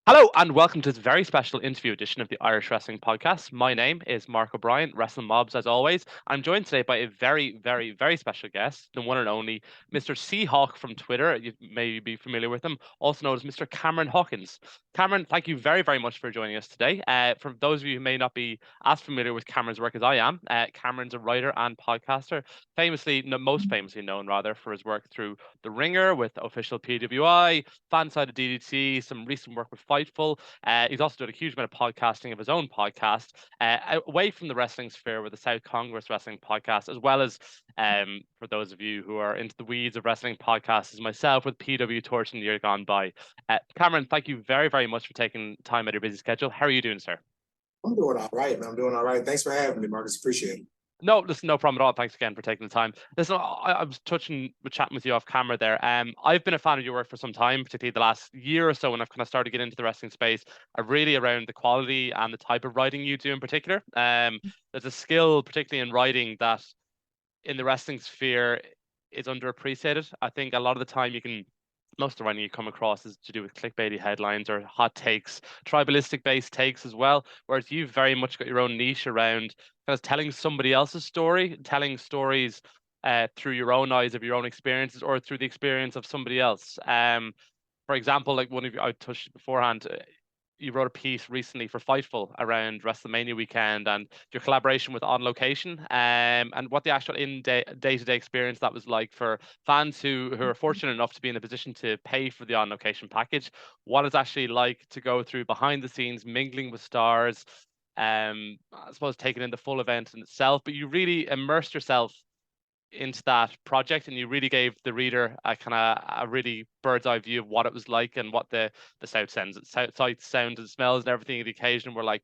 Hello and welcome to this very special interview edition of the Irish Wrestling Podcast. My name is Mark O'Brien, WrestleMobs as always. I'm joined today by a very, very, very special guest, the one and only Mr. CeeHawk from Twitter. You may be familiar with him, also known as Mr. Cameron Hawkins. Cameron, thank you very, very much for joining us today. For those of you who may not be as familiar with Cameron's work as I am, Cameron's a writer and podcaster, most famously known rather for his work through The Ringer with official PWI, FanSidedDDT, some recent work with Fightful. He's also done a huge amount of podcasting of his own podcast, away from the wrestling sphere with the SouthKongress Wrestling Podcast, as well as, for those of you who are into the weeds of wrestling podcasts, as myself with PW Torch in the year gone by. Cameron, thank you very, very much for taking time out of your busy schedule. How are you doing, sir? I'm doing all right, man. I'm doing all right. Thanks for having me, Marcus. Appreciate it. No, listen, no problem at all. Thanks again for taking the time. Listen, I was chatting with you off camera there. I've been a fan of your work for some time, particularly the last year or so when I've kind of started to get into the wrestling space. Really around the quality and the type of writing you do in particular. There's a skill, particularly in writing, that in the wrestling sphere is underappreciated. I think a lot of the time most of the writing you come across is to do with clickbaity headlines or hot takes, tribalistic based takes as well. Whereas you've very much got your own niche around kind of telling somebody else's story, telling stories through your own eyes of your own experiences or through the experience of somebody else. For example, like one of you I touched beforehand, you wrote a piece recently for Fightful around WrestleMania weekend and your collaboration with On Location, and what the actual day-to-day experience that was like for fans who are fortunate enough to be in a position to pay for the On Location package. What it's actually like to go through behind the scenes, mingling with stars, I suppose taking in the full event in itself, but you really immersed yourself into that project and you really gave the reader a really bird's eye view of what it was like and what the sight sounds and smells and everything of the occasion were like.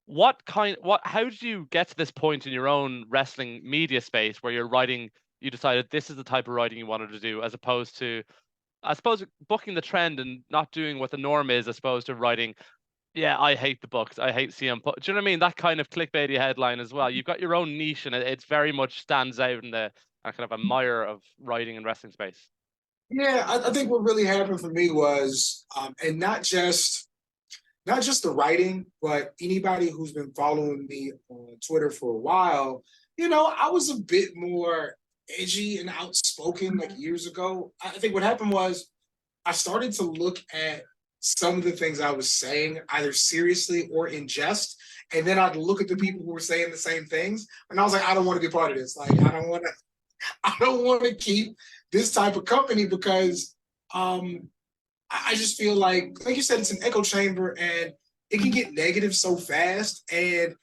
How did you get to this point in your own wrestling media space where you decided this is the type of writing you wanted to do, as opposed to, I suppose, booking the trend and not doing what the norm is, as opposed to writing, yeah, I hate the books. I hate CM Punk. Do you know what I mean? That kind of clickbaity headline as well. You've got your own niche, and it's very much stands out in the kind of a mire of writing and wrestling space. Yeah, I think what really happened for me was, and not just the writing, but anybody who's been following me on Twitter for a while, I was a bit more edgy and outspoken like years ago. I think what happened was I started to look at some of the things I was saying, either seriously or in jest. And then I'd look at the people who were saying the same things. And I was like, I don't want to be a part of this. Like, I don't want to keep this type of company because I just feel like you said, it's an echo chamber and it can get negative so fast and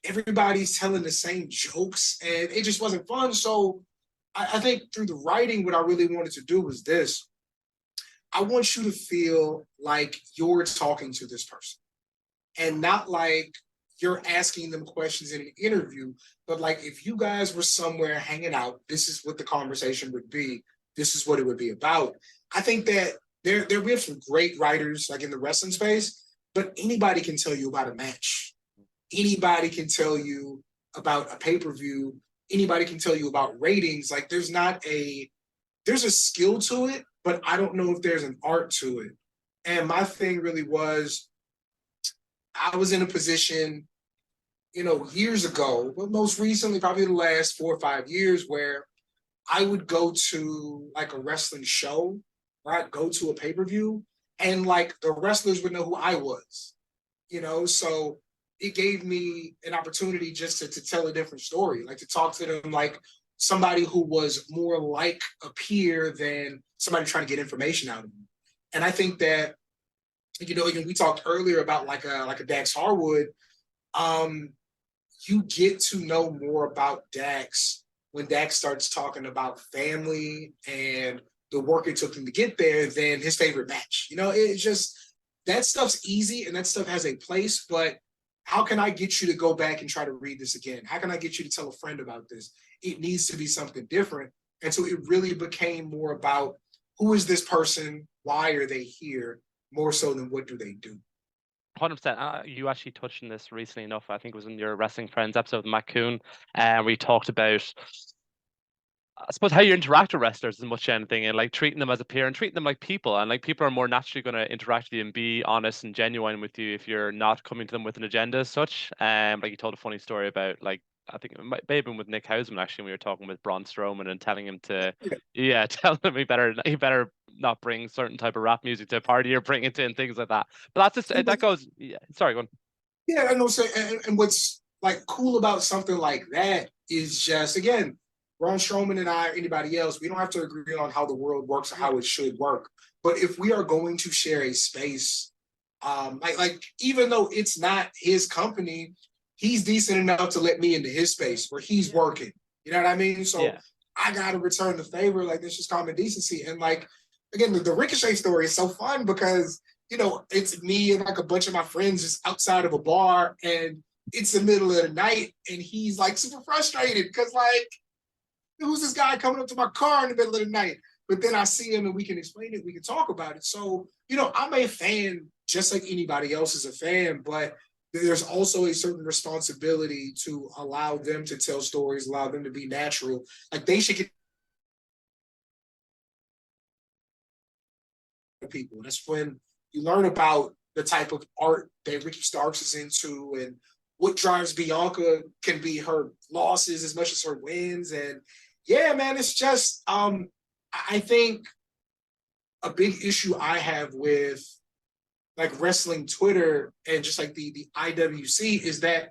everybody's telling the same jokes and it just wasn't fun. So I think through the writing, what I really wanted to do was this. I want you to feel like you're talking to this person and not like you're asking them questions in an interview, but like if you guys were somewhere hanging out, this is what the conversation would be. This is what it would be about. I think that there we have some great writers like in the wrestling space, but anybody can tell you about a match. Anybody can tell you about a pay-per-view. Anybody can tell you about ratings. Like there's a skill to it, but I don't know if there's an art to it. And my thing really was I was in a position, years ago, but most recently, probably the last 4 or 5 years, where I would go to like a wrestling show, or I'd go to a pay-per-view, and like the wrestlers would know who I was, so it gave me an opportunity just to tell a different story, like to talk to them like somebody who was more like a peer than somebody trying to get information out of them. And I think that, we talked earlier about like a Dax Harwood. Um, you get to know more about Dax when Dax starts talking about family and the work it took him to get there than his favorite match. It's just that stuff's easy and that stuff has a place, but how can I get you to go back and try to read this again? How can I get you to tell a friend about this? It needs to be something different. And so it really became more about who is this person? Why are they here? More so than what do they do? 100%. You actually touched on this recently enough. I think it was in your Wrestling Friends episode with Matt Coon, where you talked about I suppose how you interact with wrestlers as much as anything, and like treating them as a peer and treating them like people, and like people are more naturally going to interact with you and be honest and genuine with you if you're not coming to them with an agenda as such. Like you told a funny story about like I think it may have been with Nick Houseman actually. When we were talking with Braun Strowman and telling him to, yeah, telling him he better not bring certain type of rap music to a party or bring it in things like that. But that's just that goes. Yeah, sorry, go on. Yeah, I know. So, and what's like cool about something like that is just again, Braun Strowman and I, or anybody else, we don't have to agree on how the world works or how it should work. But if we are going to share a space, like even though it's not his company, he's decent enough to let me into his space where he's working. You know what I mean? So Yeah. I gotta return the favor. Like this is common decency. And like again, the Ricochet story is so fun because it's me and like a bunch of my friends just outside of a bar and it's the middle of the night and he's like super frustrated because like, who's this guy coming up to my car in the middle of the night? But then I see him and we can explain it, we can talk about it. So, I'm a fan just like anybody else is a fan, but there's also a certain responsibility to allow them to tell stories, allow them to be natural. Like they should get people. That's when you learn about the type of art that Ricky Starks is into and what drives Bianca can be her losses as much as her wins. And yeah, man, it's just I think a big issue I have with like wrestling Twitter and just like the IWC is that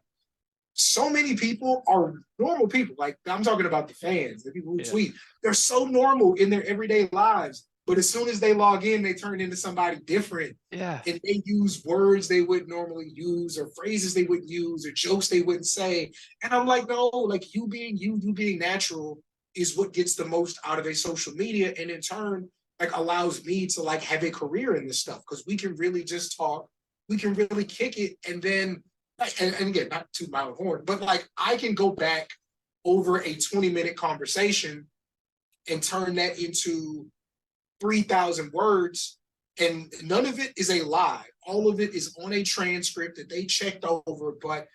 so many people are normal people. Like I'm talking about the fans, the people who tweet. They're so normal in their everyday lives. But as soon as they log in, they turn into somebody different. Yeah. And they use words they wouldn't normally use or phrases they wouldn't use or jokes they wouldn't say. And I'm like, no, like you being you being natural is what gets the most out of a social media. And in turn, like allows me to like have a career in this stuff because we can really just talk. We can really kick it. And then, and again, not to my own horn, but like I can go back over a 20-minute conversation and turn that into 3,000 words, and none of it is a lie. All of it is on a transcript that they checked over. But,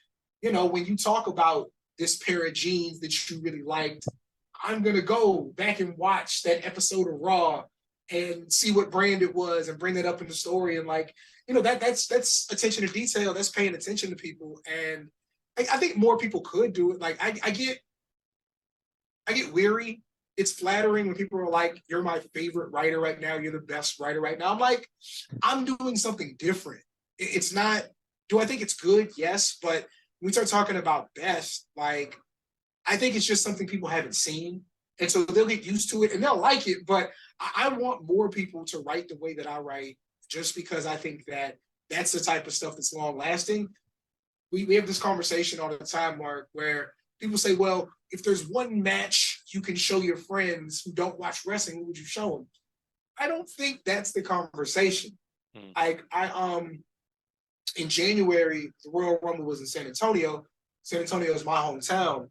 when you talk about this pair of jeans that you really liked, I'm going to go back and watch that episode of Raw and see what brand it was and bring that up in the story. And like, that's attention to detail. That's paying attention to people. And I think more people could do it. Like I get weary. It's flattering when people are like, you're my favorite writer right now. You're the best writer right now. I'm like, I'm doing something different. It's not, do I think it's good? Yes. But when we start talking about best, like, I think it's just something people haven't seen. And so they'll get used to it and they'll like it. But I want more people to write the way that I write just because I think that that's the type of stuff that's long lasting. We have this conversation all the time, Mark, where people say, well, if there's one match you can show your friends who don't watch wrestling, what would you show them? I don't think that's the conversation. I in January, the Royal Rumble was in San Antonio. San Antonio is my hometown.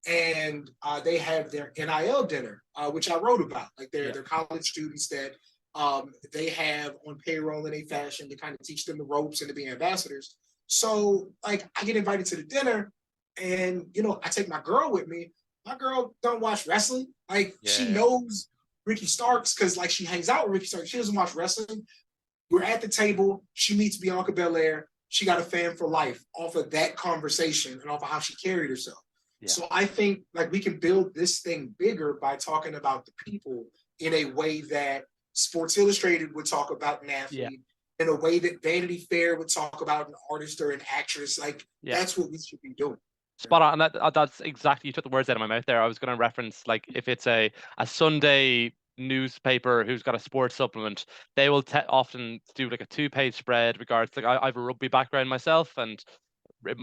And they have their NIL dinner, which I wrote about. Like they're college students that they have on payroll in a fashion to kind of teach them the ropes and to be ambassadors. So like I get invited to the dinner and, I take my girl with me. My girl don't watch wrestling. Like she knows Ricky Starks because like she hangs out with Ricky Starks. She doesn't watch wrestling. We're at the table. She meets Bianca Belair. She got a fan for life off of that conversation and off of how she carried herself. Yeah. So I think like we can build this thing bigger by talking about the people in a way that Sports Illustrated would talk about an athlete, in a way that Vanity Fair would talk about an artist or an actress. Like that's what we should be doing. Spot on. And that's exactly, you took the words out of my mouth there. I was going to reference like if it's a Sunday newspaper who's got a sports supplement, they will often do like a 2-page spread regards like I have a rugby background myself, and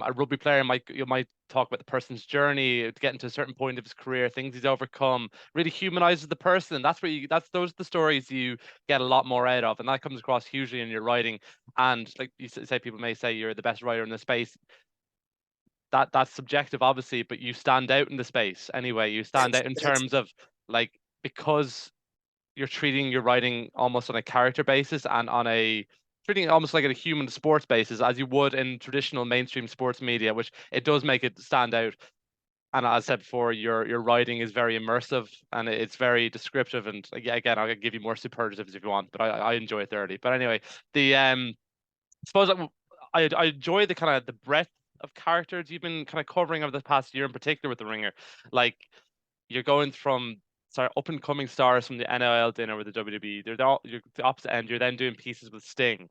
a rugby player you might talk about the person's journey to getting to a certain point of his career, things he's overcome, really humanizes the person. Those are the stories you get a lot more out of, and that comes across hugely in your writing. And like you say, people may say you're the best writer in the space. That's subjective, obviously, but you stand out in the space anyway. You stand out in terms of like, because you're treating your writing almost on a character basis and treating it almost like a human sports basis, as you would in traditional mainstream sports media, which it does make it stand out. And as I said before, your writing is very immersive and it's very descriptive. And again, I'll give you more superlatives if you want, but I enjoy it thoroughly. But anyway, the I suppose I enjoy the kind of the breadth of characters you've been kind of covering over the past year, in particular with the Ringer. Like you're going from up and coming stars from the NIL dinner with the WWE. You're the opposite end. You're then doing pieces with Sting,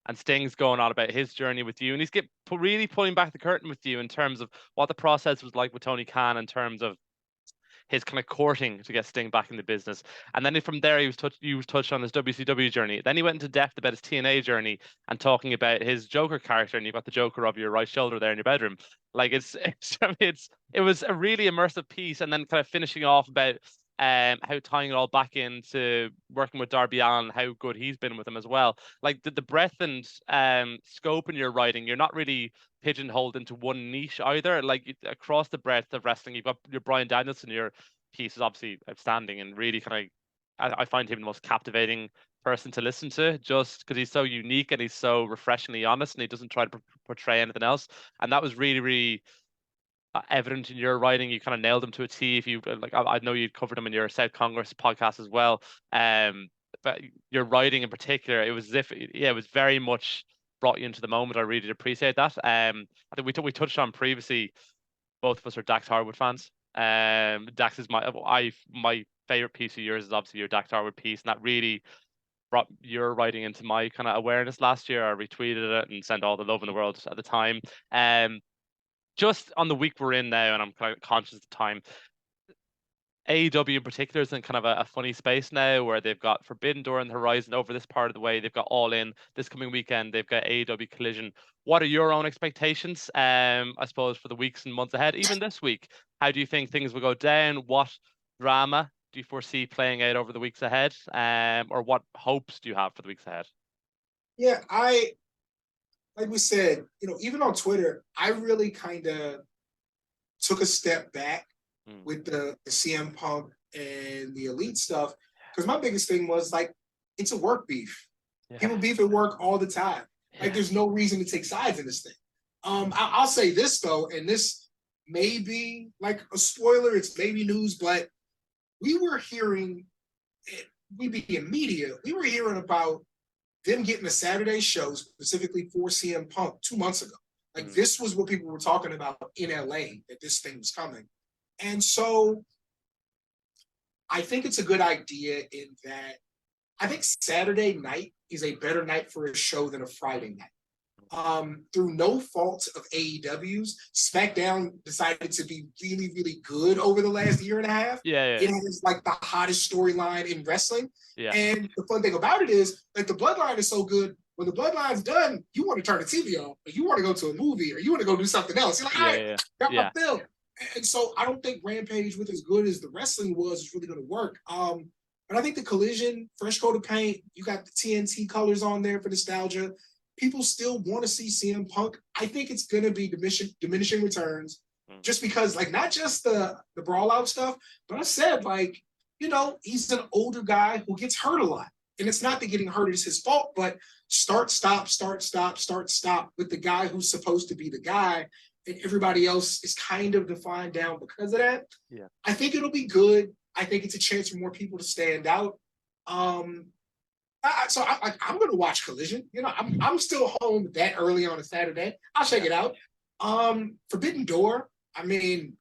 and Sting's going on about his journey with you, and he's really pulling back the curtain with you in terms of what the process was like with Tony Khan in terms of his kind of courting to get Sting back in the business. And then from there, he was touched on his WCW journey. Then he went into depth about his TNA journey and talking about his Joker character. And you've got the Joker of your right shoulder there in your bedroom. Like it was a really immersive piece. And then kind of finishing off about how tying it all back into working with Darby Allin, how good he's been with him as well. Like the breadth and scope in your writing, you're not really pigeonholed into one niche either. Like across the breadth of wrestling, you've got your Bryan Danielson. Your piece is obviously outstanding and really kind of, I find him the most captivating person to listen to, just because he's so unique and he's so refreshingly honest and he doesn't try to portray anything else. And that was really evident in your writing. You kind of nailed them to a T. If you like, I know you covered them in your SouthKongress podcast as well. But your writing in particular, it was as if it was very much brought you into the moment. I really did appreciate that. I think we touched on previously. Both of us are Dax Harwood fans. Dax is my favorite piece of yours is obviously your Dax Harwood piece, and that really brought your writing into my kind of awareness last year. I retweeted it and sent all the love in the world at the time. Just on the week we're in now, and I'm kind of conscious of the time, AEW in particular is in kind of a funny space now where they've got Forbidden Door on the horizon over this part of the way. They've got All In this coming weekend. They've got AEW Collision. What are your own expectations, I suppose, for the weeks and months ahead? Even this week, how do you think things will go down? What drama do you foresee playing out over the weeks ahead? Or what hopes do you have for the weeks ahead? Yeah, like we said, even on Twitter, I really kind of took a step back with the CM Punk and the Elite stuff, because my biggest thing was like, it's a work beef. Yeah. People beef at work all the time. Yeah. Like, there's no reason to take sides in this thing. I'll say this though, and this may be like a spoiler, it's maybe news, but we were hearing, we be in media, we were hearing about them getting a Saturday show specifically for CM Punk 2 months ago. Like this was what people were talking about in LA, that this thing was coming. And so I think it's a good idea in that I think Saturday night is a better night for a show than a Friday night. Through no fault of AEW's, SmackDown decided to be really, really good over the last year and a half. Yeah. It has like the hottest storyline in wrestling. Yeah. And the fun thing about it is, like, the Bloodline is so good. When the Bloodline's done, you want to turn the TV on, or you want to go to a movie, or you want to go do something else. You're like, all right, got my film. And so I don't think Rampage, with as good as the wrestling was, is really going to work. But I think the Collision, fresh coat of paint, you got the TNT colors on there for nostalgia. People still want to see CM Punk. I think it's going to be diminishing returns, just because, like, not just the brawl out stuff, but I said, like, he's an older guy who gets hurt a lot. And it's not that getting hurt is his fault, but start, stop with the guy who's supposed to be the guy, and everybody else is kind of defined down because of that. Yeah. I think it'll be good. I think it's a chance for more people to stand out. So I'm going to watch Collision. I'm still home that early on a Saturday. I'll check it out. Forbidden Door, I mean,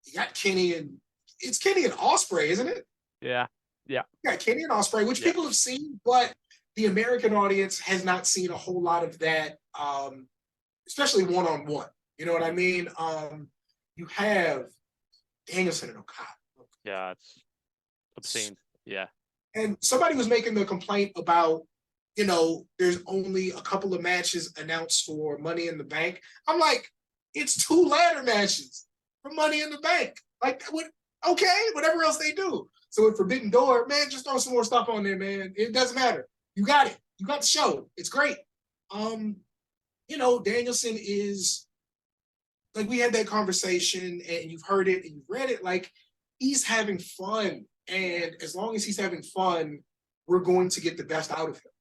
you got Kenny and Ospreay, isn't it? Yeah. You got Kenny and Ospreay, which people have seen, but the American audience has not seen a whole lot of that, especially one-on-one. You know what I mean? You have Danielson and Okada. Yeah, it's obscene. Yeah. And somebody was making the complaint about, there's only a couple of matches announced for Money in the Bank. I'm like, it's 2 ladder matches for Money in the Bank. Like, okay, whatever else they do. So with Forbidden Door, man, just throw some more stuff on there, man. It doesn't matter. You got it. You got the show. It's great. Danielson is, like, we had that conversation and you've heard it and you've read it, like, he's having fun. And as long as he's having fun, we're going to get the best out of him.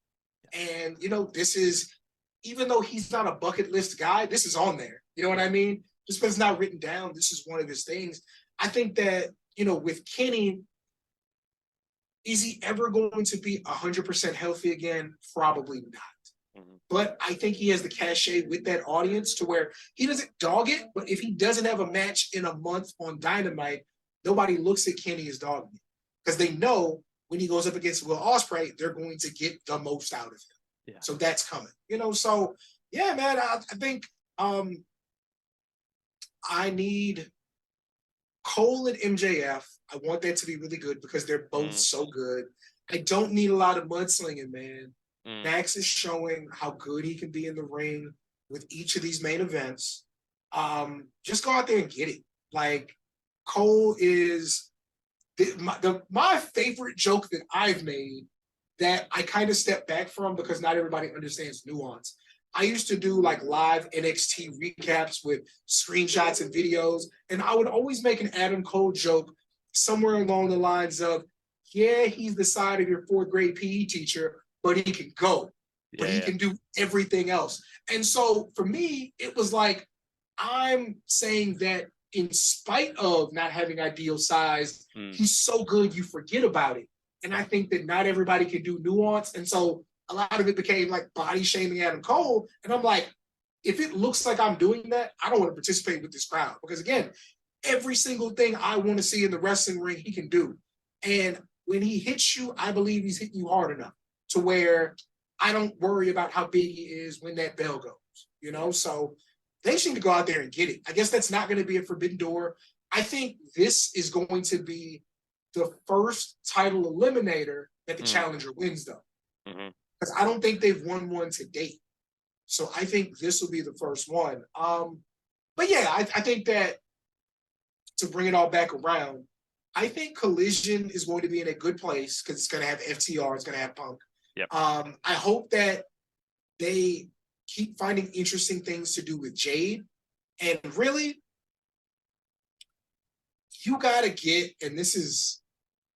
And, this is, even though he's not a bucket list guy, this is on there. You know what I mean? just because it's not written down, this is one of his things. I think that, with Kenny, is he ever going to be 100% healthy again? Probably not. But I think he has the cachet with that audience to where he doesn't dog it, but if he doesn't have a match in a month on Dynamite, nobody looks at Kenny as dogging it. Because they know when he goes up against Will Ospreay, they're going to get the most out of him. Yeah. So that's coming. So yeah, man, I think I need Cole and MJF. I want that to be really good because they're both so good. I don't need a lot of mudslinging, man. Max is showing how good he can be in the ring with each of these main events. Just go out there and get it. Like, Cole is my favorite joke that I've made that I kind of step back from because not everybody understands nuance. I used to do like live NXT recaps with screenshots and videos, and I would always make an Adam Cole joke somewhere along the lines of, yeah, he's the side of your fourth grade PE teacher, but he can go, but he can do everything else. And so for me, it was like, I'm saying that in spite of not having ideal size, he's so good you forget about it. And I think that not everybody can do nuance. And so a lot of it became like body shaming Adam Cole. And I'm like, if it looks like I'm doing that, I don't want to participate with this crowd. Because again, every single thing I want to see in the wrestling ring, he can do. And when he hits you, I believe he's hitting you hard enough to where I don't worry about how big he is when that bell goes, So they seem to go out there and get it. I guess that's not going to be a forbidden door. I think this is going to be the first title eliminator that the challenger wins, though. Because I don't think they've won one to date. So I think this will be the first one. But yeah, I think that to bring it all back around, I think Collision is going to be in a good place because it's going to have FTR, it's going to have Punk. Yep. I hope that they keep finding interesting things to do with Jade. And really, you got to get, and this is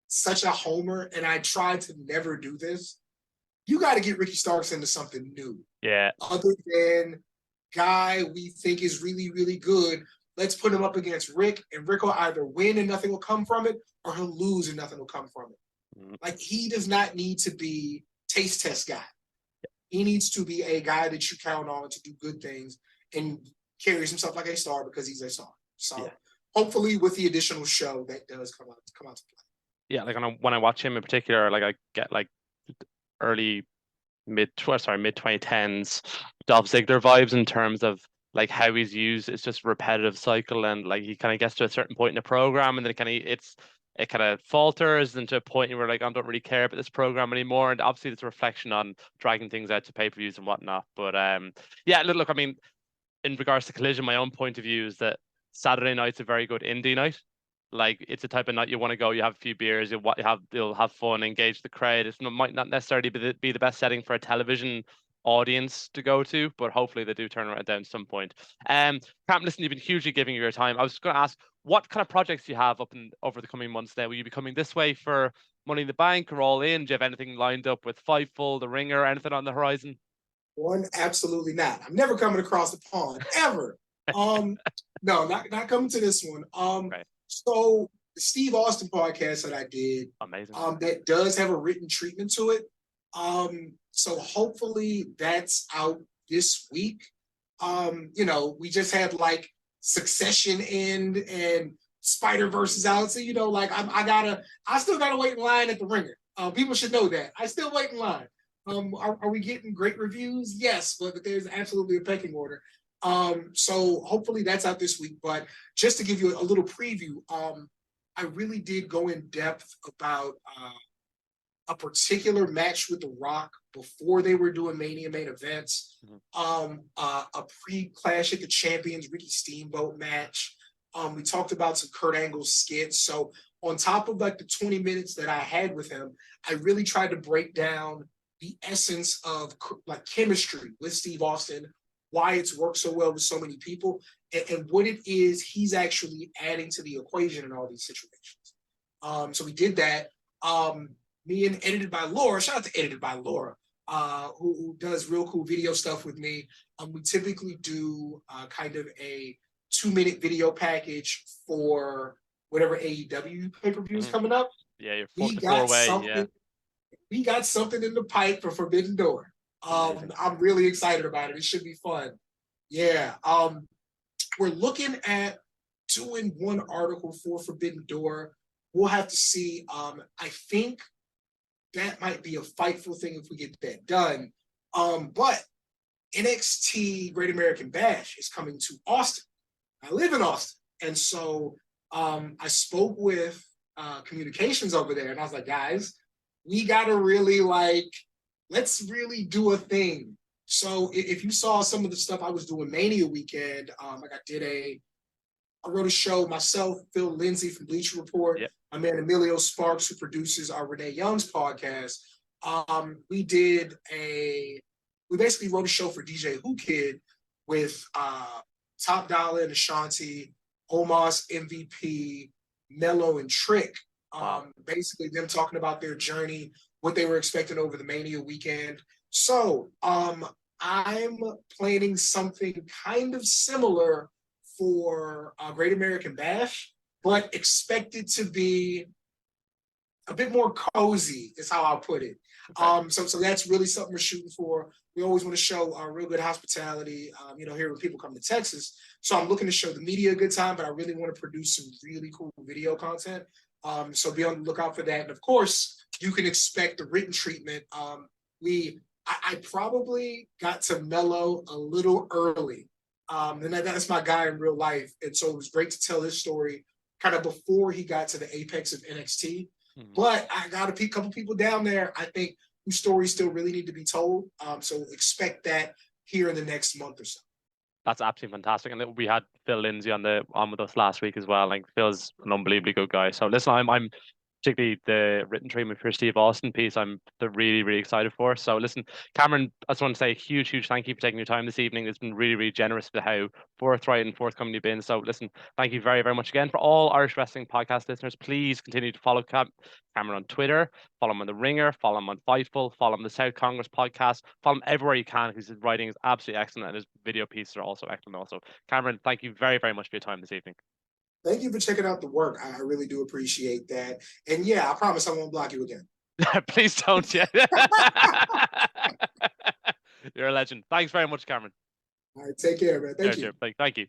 such a homer, and I try to never do this, you got to get Ricky Starks into something new. Yeah. Other than guy we think is really, really good, let's put him up against Rick, and Rick will either win and nothing will come from it, or he'll lose and nothing will come from it. Like, he does not need to be taste test guy. He needs to be a guy that you count on to do good things and carries himself like a star because he's a star. So hopefully with the additional show that does come out to play. Yeah, like when I watch him in particular, like I get like mid 2010s Dolph Ziggler vibes in terms of like how he's used. It's just a repetitive cycle, and like he kind of gets to a certain point in the program, and then it kind of falters into a point where like I don't really care about this program anymore. And obviously it's a reflection on dragging things out to pay-per-views and whatnot. But yeah, look, I mean, in regards to Collision, my own point of view is that Saturday night's a very good indie night. Like, it's a type of night you want to go, you have a few beers, you'll have fun, engage the crowd. It might not necessarily be the best setting for a television audience to go to, but hopefully they do turn around down at some point. Cam, listen, you've been hugely giving your time. I was going to ask, what kind of projects do you have over the coming months now? Will you be coming this way for Money in the Bank or All In? Do you have anything lined up with Fightful, The Ringer, anything on the horizon? One, absolutely not. I'm never coming across the pond, ever. No, not coming to this one. Right. So the Steve Austin podcast that I did, amazing. That does have a written treatment to it. So hopefully that's out this week. We just had like Succession end and Spider-Verse is out. So, like I still gotta wait in line at the Ringer. People should know that. I still wait in line. Are we getting great reviews? Yes, but there's absolutely a pecking order. So hopefully that's out this week. But just to give you a little preview, I really did go in depth about a particular match with The Rock before they were doing Mania main events, a pre-Clash at the Champions Ricky Steamboat match. We talked about some Kurt Angle skits. So on top of like the 20 minutes that I had with him, I really tried to break down the essence of like chemistry with Steve Austin, why it's worked so well with so many people, and what it is he's actually adding to the equation in all these situations. So we did that. Me and Edited by Laura, shout out to Edited by Laura, who does real cool video stuff with me. We typically do kind of a 2-minute video package for whatever AEW pay-per-view is coming up. Yeah, you're we got something. Yeah. We got something in the pipe for Forbidden Door. I'm really excited about it. It should be fun. Yeah. We're looking at doing one article for Forbidden Door. We'll have to see. I think that might be a fightful thing if we get that done. But NXT Great American Bash is coming to Austin. I live in Austin. And so I spoke with communications over there, and I was like, guys, we got to really let's really do a thing. So if you saw some of the stuff I was doing Mania weekend, I wrote a show myself, Phil Lindsay from Bleacher Report, my man Emilio Sparks, who produces our Renee Young's podcast. We basically wrote a show for DJ Who Kid with Top Dollar and Ashanti, Omos, MVP, Mello, and Trick. Basically them talking about their journey, what they were expecting over the Mania weekend. So I'm planning something kind of similar for Great American Bash, but expect it to be a bit more cozy, is how I'll put it. Okay. So that's really something we're shooting for. We always want to show real good hospitality, here when people come to Texas. So I'm looking to show the media a good time, but I really want to produce some really cool video content. So be on the lookout for that. And of course, you can expect the written treatment. I probably got to Mello a little early. And that's my guy in real life. And so it was great to tell his story kind of before he got to the apex of NXT. But I got a couple people down there, I think, whose stories still really need to be told. So expect that here in the next month or so. That's absolutely fantastic. And we had Phil Lindsay on with us last week as well. Like, Phil's an unbelievably good guy. So listen, I'm particularly the written treatment for Steve Austin piece, I'm really, really excited for. So listen, Cameron, I just want to say a huge thank you for taking your time this evening. It's been really, really generous with how forthright and forthcoming you've been. So listen, thank you very, very much again. For all Irish Wrestling podcast listeners, please continue to follow Cameron on Twitter, follow him on The Ringer, follow him on Fightful, follow him on the SouthKongress podcast, follow him everywhere you can, because his writing is absolutely excellent and his video pieces are also excellent also. Cameron, thank you very, very much for your time this evening. Thank you for checking out the work. I really do appreciate that. And yeah, I promise I won't block you again. Please don't. Yeah. You're a legend. Thanks very much, Cameron. All right, take care, man. Thank you. Thank you.